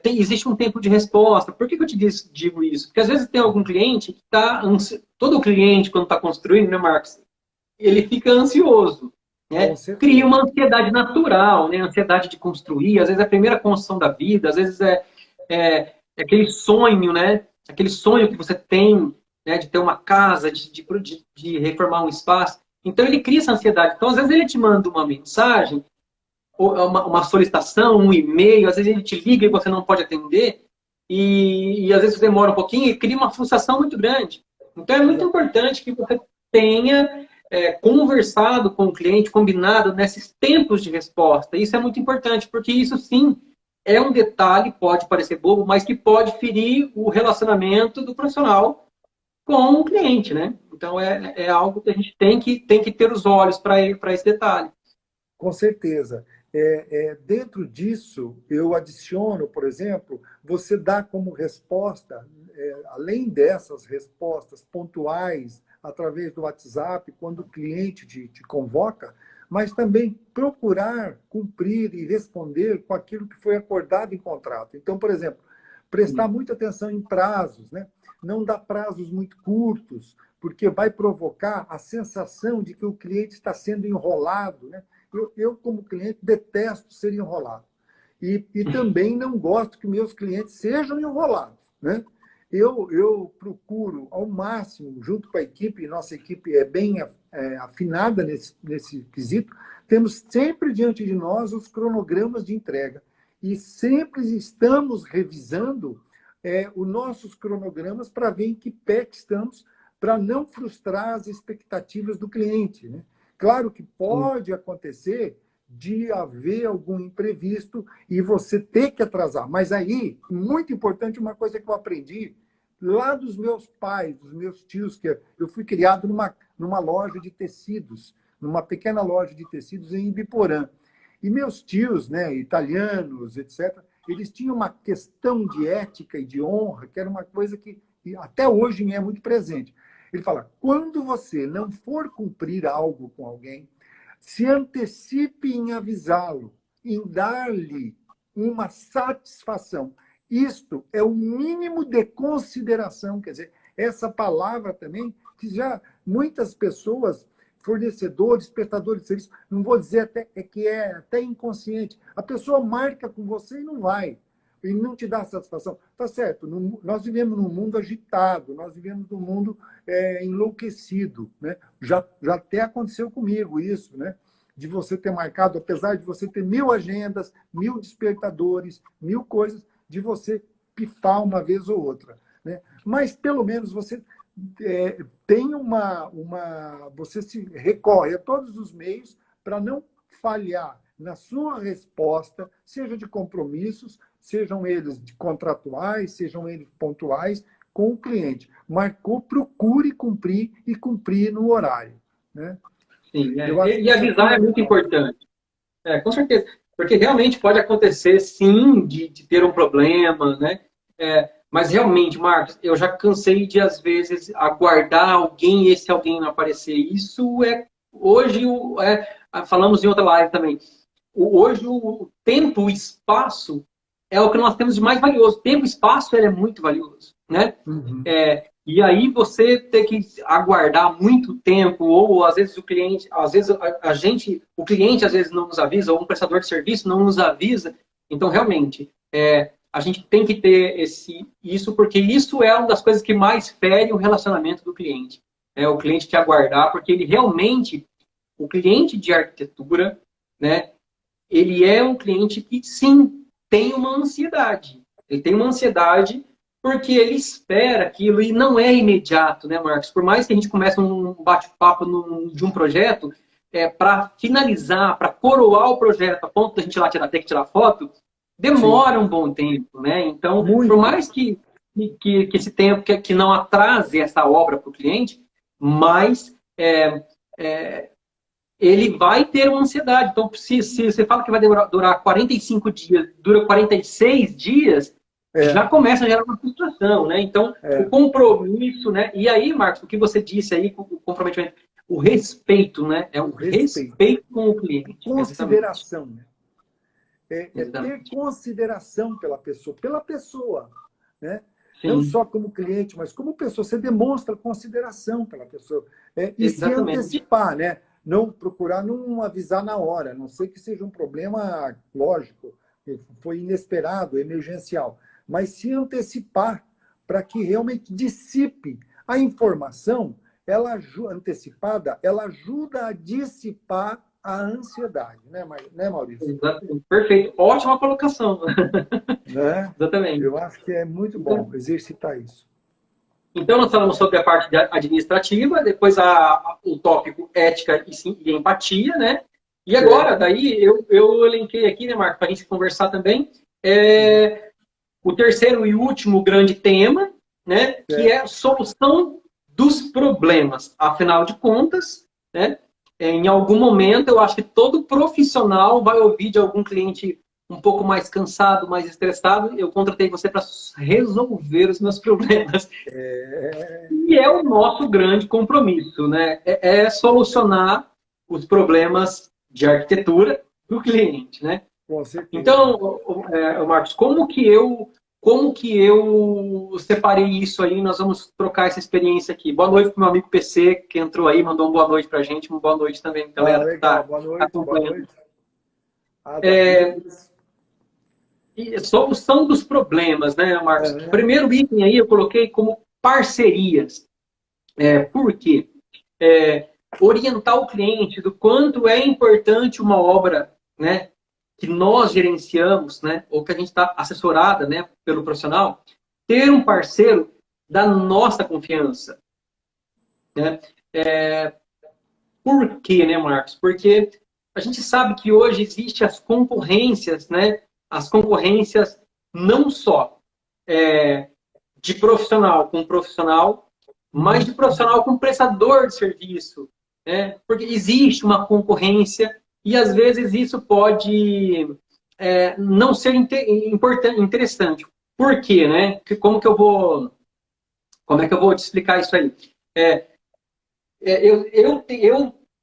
existe um tempo de resposta. Por que eu te digo isso? Porque às vezes tem algum cliente que está todo cliente quando está construindo, né, Marcos? Ele fica ansioso, com né? Cria certeza. uma ansiedade natural, né? Ansiedade de construir, às vezes é a primeira construção da vida, às vezes é aquele sonho, né? Aquele sonho que você tem, né? De ter uma casa, de reformar um espaço. Então ele cria essa ansiedade. Então, às vezes, ele te manda uma mensagem, ou uma solicitação, um e-mail, às vezes ele te liga e você não pode atender, e às vezes demora um pouquinho e cria uma frustração muito grande. Então é muito Exato. importante que você tenha conversado com o cliente, combinado nesses tempos de resposta. Isso é muito importante, porque isso sim é um detalhe, pode parecer bobo, mas que pode ferir o relacionamento do profissional com o cliente, né? Então é algo que a gente tem que ter os olhos para esse detalhe. Com certeza. Dentro disso, eu adiciono, por exemplo, você dá como resposta, além dessas respostas pontuais, através do WhatsApp, quando o cliente te convoca, mas também procurar cumprir e responder com aquilo que foi acordado em contrato. Então, por exemplo, prestar muita atenção em prazos, né? Não dar prazos muito curtos, porque vai provocar a sensação de que o cliente está sendo enrolado, né? Como cliente, detesto ser enrolado. E também não gosto que meus clientes sejam enrolados. Né? Eu procuro, ao máximo, junto com a equipe, nossa equipe é bem afinada nesse quesito, temos sempre diante de nós os cronogramas de entrega. E sempre estamos revisando os nossos cronogramas para ver em que pé que estamos, para não frustrar as expectativas do cliente. Né? Claro que pode acontecer de haver algum imprevisto e você ter que atrasar. Mas aí, muito importante, uma coisa que eu aprendi lá dos meus pais, dos meus tios, que eu fui criado numa loja de tecidos, numa pequena loja de tecidos em Ibiporã. E meus tios, né, italianos, etc., eles tinham uma questão de ética e de honra, que era uma coisa que até hoje me é muito presente. Ele fala, quando você não for cumprir algo com alguém, se antecipe em avisá-lo, em dar-lhe uma satisfação. Isto é o mínimo de consideração, quer dizer, essa palavra também, que já muitas pessoas, fornecedores, prestadores de serviço, não vou dizer até, que é até inconsciente. A pessoa marca com você e não vai, e não te dá satisfação. Tá certo, nós vivemos num mundo agitado, nós vivemos num mundo enlouquecido, né? Já até aconteceu comigo isso, né? De você ter marcado, apesar de você ter 1000 agendas, 1000 despertadores, 1000 coisas, de você pifar uma vez ou outra, né? Mas, pelo menos, você tem você se recorre a todos os meios para não falhar na sua resposta, seja de compromissos, sejam eles contratuais, sejam eles pontuais, com o cliente. Marcou, procure cumprir e cumprir no horário, né? Sim, e avisar é muito importante. Com certeza. Porque realmente pode acontecer, sim, de ter um problema, né? Mas realmente, Marcos, eu já cansei de, às vezes, aguardar alguém e esse alguém não aparecer. Isso hoje, falamos em outra live também, hoje o tempo, o espaço é o que nós temos de mais valioso. Tempo e espaço ele é muito valioso, né? Uhum. E aí você ter que aguardar muito tempo, ou às vezes o cliente, às vezes o cliente às vezes não nos avisa, ou um prestador de serviço não nos avisa. Então, realmente, a gente tem que ter isso, porque isso é uma das coisas que mais fere o relacionamento do cliente. O cliente te aguardar, porque ele realmente, o cliente de arquitetura, né, ele é um cliente que, sim, tem uma ansiedade. Ele tem uma ansiedade porque ele espera aquilo e não é imediato, né, Marcos? Por mais que a gente comece um bate-papo de um projeto, para finalizar, para coroar o projeto, a ponto da gente lá ter que tirar foto, demora um bom tempo, né? Então, Muito. por mais que esse tempo que não atrase essa obra para o cliente, mas ele vai ter uma ansiedade. Então, se você fala que vai durar 45 dias, dura 46 dias, já começa a gerar uma frustração, né? Então, o compromisso, né? E aí, Marcos, o que você disse aí, o comprometimento, o respeito, né? É o respeito com o cliente. Consideração, né? Ter consideração pela pessoa, né? Não só como cliente, mas como pessoa. Você demonstra consideração pela pessoa. E se antecipar, né? Não procurar, não avisar na hora, a não sei que seja um problema lógico, foi inesperado, emergencial, mas se antecipar para que realmente dissipe a informação, antecipada, ela ajuda a dissipar a ansiedade, né, Maurício? Exatamente. Perfeito. Ótima colocação. Né? Exatamente. Eu acho que é muito bom exercitar isso. Então, nós falamos sobre a parte administrativa, depois o tópico ética e empatia, né? E agora, daí, eu elenquei aqui, né, Marco, para a gente conversar também, o terceiro e último grande tema, né? Que é a solução dos problemas. Afinal de contas, né? Em algum momento, eu acho que todo profissional vai ouvir de algum cliente um pouco mais cansado, mais estressado, eu contratei você para resolver os meus problemas. E é o nosso grande compromisso, né? Solucionar os problemas de arquitetura do cliente, né? Com certeza. Então, Marcos, como que eu separei isso aí? Nós vamos trocar essa experiência aqui. Boa noite para o meu amigo PC, que entrou aí, mandou uma boa noite para a gente. Uma boa noite também, galera. Legal. Boa noite, boa noite. E solução dos problemas, né, Marcos? O primeiro item aí eu coloquei como parcerias. Por quê? Orientar o cliente do quanto é importante uma obra, né, que nós gerenciamos, né, ou que a gente está assessorada, né, pelo profissional, ter um parceiro da nossa confiança. Né? Por quê, né, Marcos? Porque a gente sabe que hoje existem as concorrências, né? As concorrências não só de profissional com profissional, mas de profissional com prestador de serviço. Né? Porque existe uma concorrência e, às vezes, isso pode não ser interessante. Por quê? Né? Como é que eu vou te explicar isso aí? Eu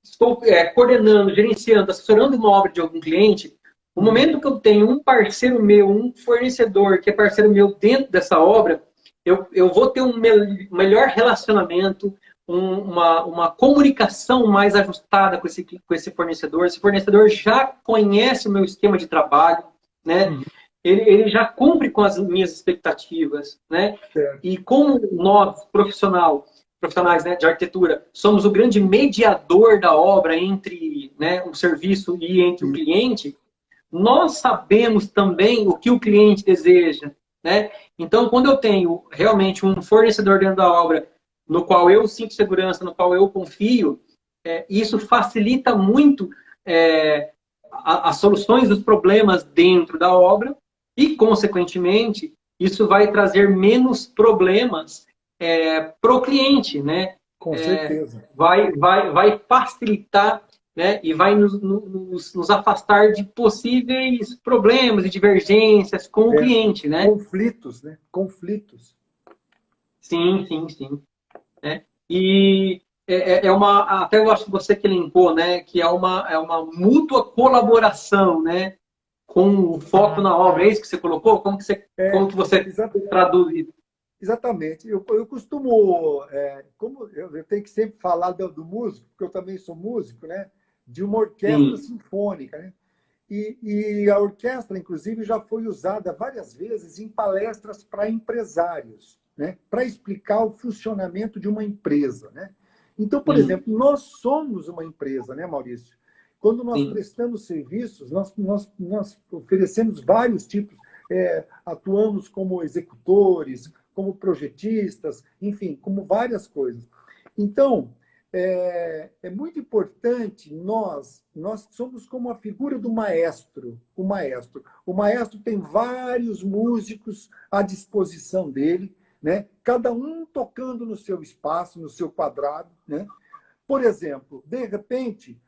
estou coordenando, gerenciando, assessorando uma obra de algum cliente, no momento que eu tenho um parceiro meu, um fornecedor que é parceiro meu dentro dessa obra, eu vou ter um melhor relacionamento, uma comunicação mais ajustada com esse fornecedor. Esse fornecedor já conhece o meu esquema de trabalho, né? Ele já cumpre com as minhas expectativas, né? Certo. E como nós, profissionais, né, de arquitetura, somos o grande mediador da obra entre, né, o serviço e entre o cliente, nós sabemos também o que o cliente deseja, né? Então, quando eu tenho realmente um fornecedor dentro da obra no qual eu sinto segurança, no qual eu confio, isso facilita muito as soluções dos problemas dentro da obra e, consequentemente, isso vai trazer menos problemas para o cliente, né? Com certeza. Vai facilitar, né? E vai nos afastar de possíveis problemas e divergências com o cliente, né? Conflitos, né? Conflitos. Sim, sim, sim. Né? E até eu acho que você que elencou, né? Que é uma mútua colaboração, né? Com o foco na obra, é isso que você colocou? Como que você traduz isso? Exatamente. Eu costumo, como eu tenho que sempre falar do músico, porque eu também sou músico, né? De uma orquestra Sim, sinfônica, né? E a orquestra, inclusive, já foi usada várias vezes em palestras para empresários, né? Para explicar o funcionamento de uma empresa, né? Então, por sim, exemplo, nós somos uma empresa, né, Maurício? Quando nós sim, prestamos serviços, nós oferecemos vários tipos, atuamos como executores, como projetistas, enfim, como várias coisas. Então, é muito importante, nós somos como a figura do maestro, o maestro. O maestro tem vários músicos à disposição dele, né? Cada um tocando no seu espaço, no seu quadrado, né? Por exemplo, de repente,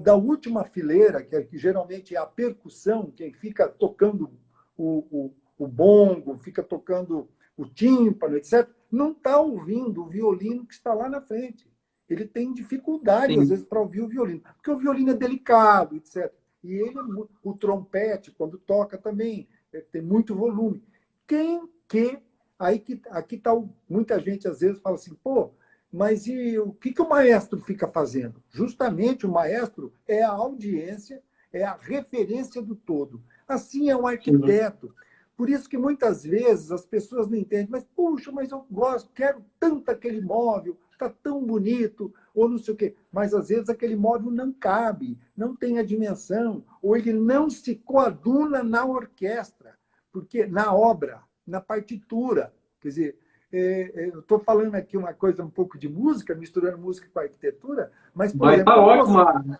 da última fileira, que geralmente é a percussão, quem fica tocando o bongo, fica tocando o tímpano, etc., não está ouvindo o violino que está lá na frente. Ele tem dificuldade, às sim, vezes, para ouvir o violino, porque o violino é delicado, etc. E ele, o trompete, quando toca também, tem muito volume. Quem que. Aqui está. Muita gente, às vezes, fala assim, pô, mas e o que o maestro fica fazendo? Justamente o maestro é a audiência, é a referência do todo. Assim é um sim. arquiteto. Por isso que muitas vezes as pessoas não entendem, mas puxa, mas eu gosto, quero tanto aquele móvel, está tão bonito, ou não sei o quê. Mas às vezes aquele móvel não cabe, não tem a dimensão, ou ele não se coaduna na orquestra, porque na obra, na partitura. Quer dizer, eu estou falando aqui uma coisa um pouco de música, misturando música com arquitetura, mas, por Mas exemplo, tá quando ótimo,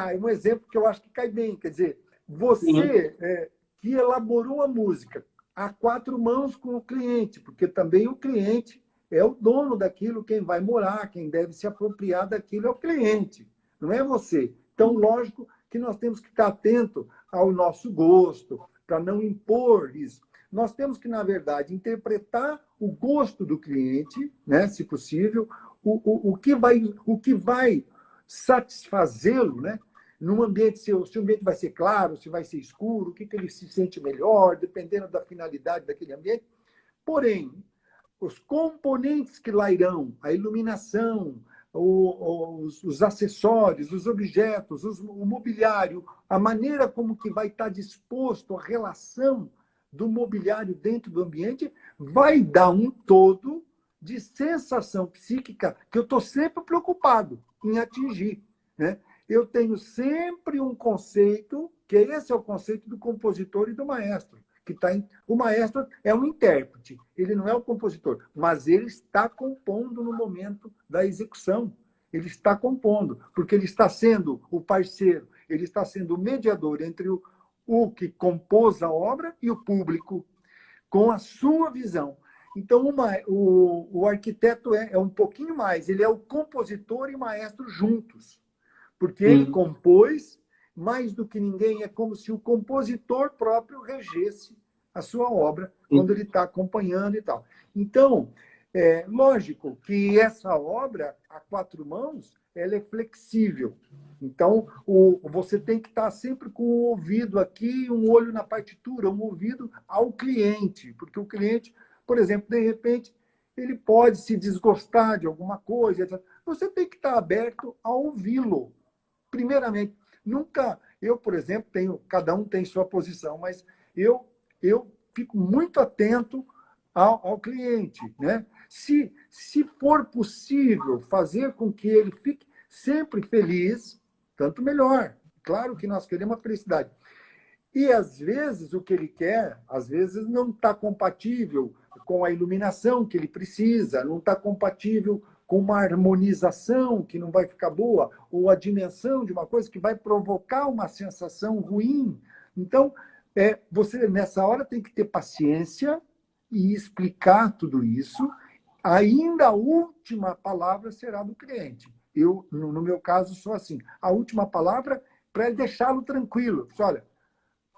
você. Um exemplo que eu acho que cai bem, quer dizer, sim, você que elaborou a música a quatro mãos com o cliente, porque também o cliente é o dono daquilo, quem vai morar, quem deve se apropriar daquilo é o cliente, não é você. Então, lógico que nós temos que estar atento ao nosso gosto, para não impor isso. Nós temos que, na verdade, interpretar o gosto do cliente, né, se possível, o que vai satisfazê-lo, né? Num ambiente, se o ambiente vai ser claro, se vai ser escuro, o que ele se sente melhor, dependendo da finalidade daquele ambiente. Porém, os componentes que lá irão, a iluminação, os acessórios, os objetos, o mobiliário, a maneira como que vai estar disposto a relação do mobiliário dentro do ambiente, vai dar um todo de sensação psíquica que eu estou sempre preocupado em atingir, né? Eu tenho sempre um conceito, que esse é o conceito do compositor e do maestro. O maestro é um intérprete, ele não é o compositor, mas ele está compondo no momento da execução. Ele está compondo, porque ele está sendo o parceiro, ele está sendo o mediador entre o que compôs a obra e o público, com a sua visão. Então, o arquiteto é um pouquinho mais, ele é o compositor e o maestro juntos, porque ele sim. compôs mais do que ninguém, é como se o compositor próprio regesse a sua obra quando Sim. ele está acompanhando e tal. Então, É lógico que essa obra, a quatro mãos, ela é flexível. Então, você tem que estar sempre com o ouvido aqui, um olho na partitura, um ouvido ao cliente, porque o cliente, por exemplo, de repente, ele pode se desgostar de alguma coisa, etc. Você tem que estar aberto a ouvi-lo, primeiramente. Nunca, eu, por exemplo, cada um tem sua posição, mas eu fico muito atento ao cliente, né? Se for possível fazer com que ele fique sempre feliz, tanto melhor. Claro que nós queremos a felicidade. E, às vezes, o que ele quer, às vezes, não está compatível com a iluminação que ele precisa, não está compatível com uma harmonização que não vai ficar boa, ou a dimensão de uma coisa que vai provocar uma sensação ruim. Então, você, nessa hora, tem que ter paciência e explicar tudo isso. Ainda a última palavra será do cliente. Eu, no meu caso, sou assim. A última palavra para deixá-lo tranquilo. Olha,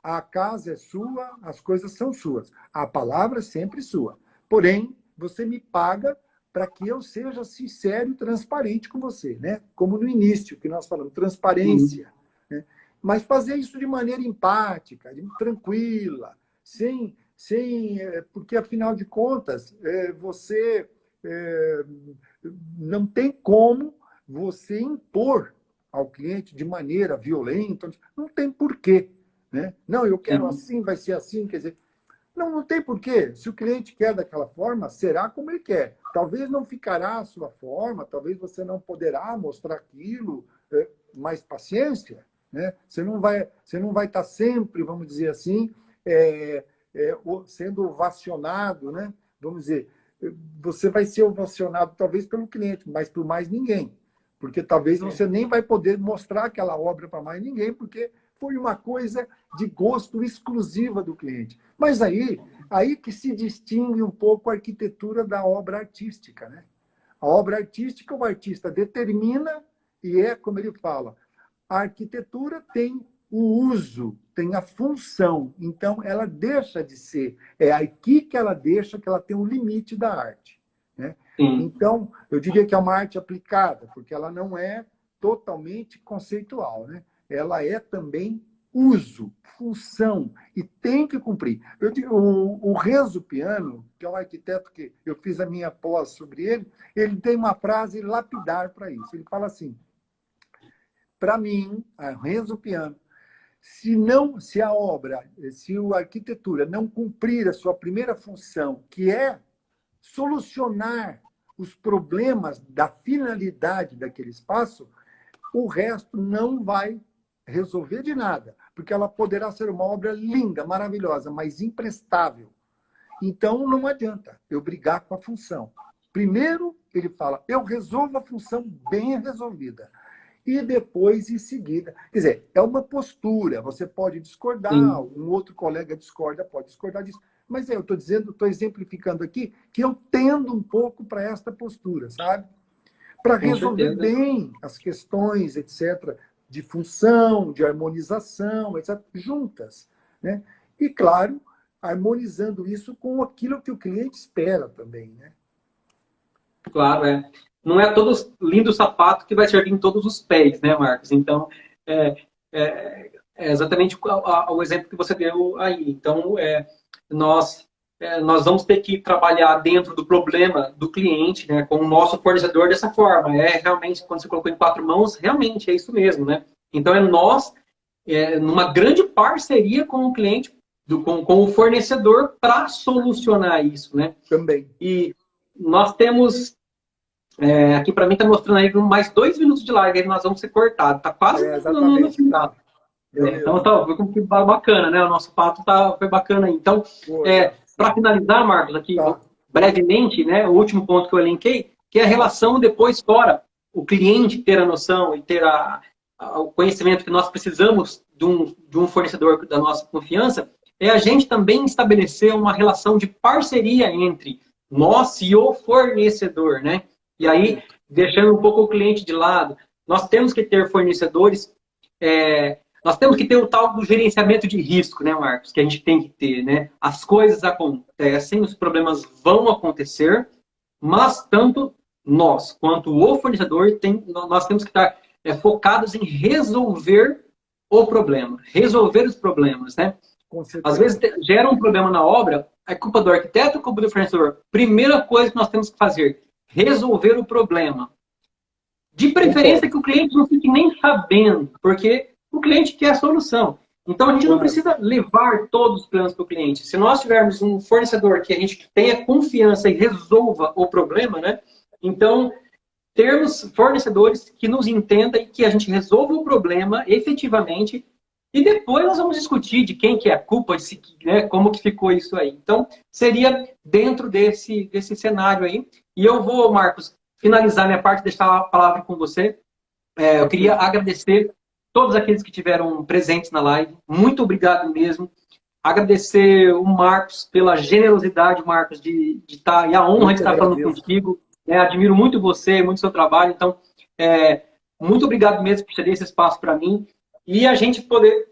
a casa é sua, as coisas são suas. A palavra é sempre sua. Porém, você me paga para que eu seja sincero e transparente com você, né? Como no início, que nós falamos, transparência. Né? Mas fazer isso de maneira empática, tranquila, porque, afinal de contas, você não tem como você impor ao cliente de maneira violenta, não tem porquê. Né? Não, eu quero assim, vai ser assim, quer dizer, não tem porquê. Se o cliente quer daquela forma, será como ele quer. Talvez não ficará a sua forma, talvez você não poderá mostrar aquilo, mais paciência. Né? Você não vai estar sempre, vamos dizer assim, sendo ovacionado, né? Vamos dizer, você vai ser ovacionado talvez pelo cliente, mas por mais ninguém. Porque talvez você nem vai poder mostrar aquela obra para mais ninguém, porque foi uma coisa de gosto exclusiva do cliente. Mas aí que se distingue um pouco a arquitetura da obra artística. Né? A obra artística, o artista determina, e como ele fala, a arquitetura tem o uso, tem a função. Então, ela deixa de ser. É aqui que ela deixa que ela tem um limite da arte. Né? Então, eu diria que é uma arte aplicada, porque ela não é totalmente conceitual. Né? Ela é também uso, função, e tem que cumprir. O Renzo Piano, que é um arquiteto que eu fiz a minha pós sobre ele tem uma frase lapidar para isso. Ele fala assim, para mim, Renzo Piano, se a arquitetura não cumprir a sua primeira função, que é solucionar os problemas da finalidade daquele espaço, o resto não vai resolver de nada, porque ela poderá ser uma obra linda, maravilhosa, mas imprestável. Então, não adianta eu brigar com a função. Primeiro, ele fala, eu resolvo a função bem resolvida. E depois, em seguida... Quer dizer, é uma postura. Você pode discordar, um outro colega discorda, pode discordar disso. Mas eu estou exemplificando aqui que eu tendo um pouco para esta postura, sabe? Para resolver bem as questões, etc., de função, de harmonização, etc., juntas. Né? E, claro, harmonizando isso com aquilo que o cliente espera também. Né? Claro, não é todo lindo sapato que vai servir em todos os pés, né, Marcos? Então, é exatamente o exemplo que você deu aí. Então, nós vamos ter que trabalhar dentro do problema do cliente, né, com o nosso fornecedor dessa forma. Realmente, quando você colocou em quatro mãos, realmente é isso mesmo, né? Então, nós, numa grande parceria com o cliente, com o fornecedor, para solucionar isso, né? Também. E nós temos... aqui para mim está mostrando aí mais 2 minutos de live, aí nós vamos ser cortados. Está quase no final. Então, foi bacana, né? O nosso papo foi bacana aí. Então, para finalizar, Marcos, aqui brevemente, né? O último ponto que eu elenquei, que é a relação depois fora. O cliente ter a noção e ter o conhecimento que nós precisamos de um fornecedor da nossa confiança, é a gente também estabelecer uma relação de parceria entre nós e o fornecedor, né? E aí, deixando um pouco o cliente de lado, nós temos que ter fornecedores, nós temos que ter o tal do gerenciamento de risco, né, Marcos? Que a gente tem que ter, né? As coisas acontecem, os problemas vão acontecer, mas tanto nós quanto o fornecedor nós temos que estar focados em resolver o problema, resolver os problemas, né? Com certeza. Às vezes gera um problema na obra, é culpa do arquiteto ou culpa do fornecedor? Primeira coisa que nós temos que fazer, resolver o problema. De preferência que o cliente não fique nem sabendo, porque o cliente quer a solução. Então, a gente não precisa levar todos os planos para o cliente. Se nós tivermos um fornecedor que a gente tenha confiança e resolva o problema, né? Então, termos fornecedores que nos entendam e que a gente resolva o problema efetivamente e depois nós vamos discutir de quem que é a culpa, né, como que ficou isso aí. Então, seria dentro desse cenário aí. E eu vou, Marcos, finalizar minha parte, deixar a palavra com você. Eu queria agradecer todos aqueles que tiveram presentes na live. Muito obrigado mesmo. Agradecer o Marcos pela generosidade, Marcos, de estar, e a honra de estar falando contigo. Admiro muito você, muito seu trabalho. Então, muito obrigado mesmo por ceder esse espaço para mim e a gente poder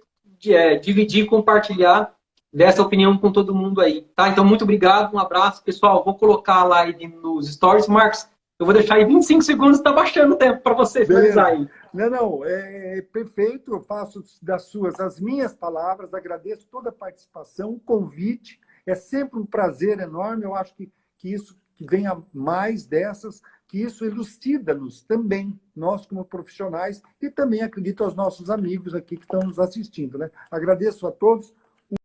dividir, compartilhar dessa opinião com todo mundo aí. Tá? Então, muito obrigado, um abraço. Pessoal, vou colocar a live nos stories. Marcos, eu vou deixar aí 25 segundos, está baixando o tempo para você finalizar aí. Não, é perfeito. Eu faço das suas as minhas palavras, agradeço toda a participação, o convite. É sempre um prazer enorme. Eu acho que isso, que venha mais dessas, que isso elucida-nos também, nós como profissionais, e também acredito aos nossos amigos aqui que estão nos assistindo. Né? Agradeço a todos,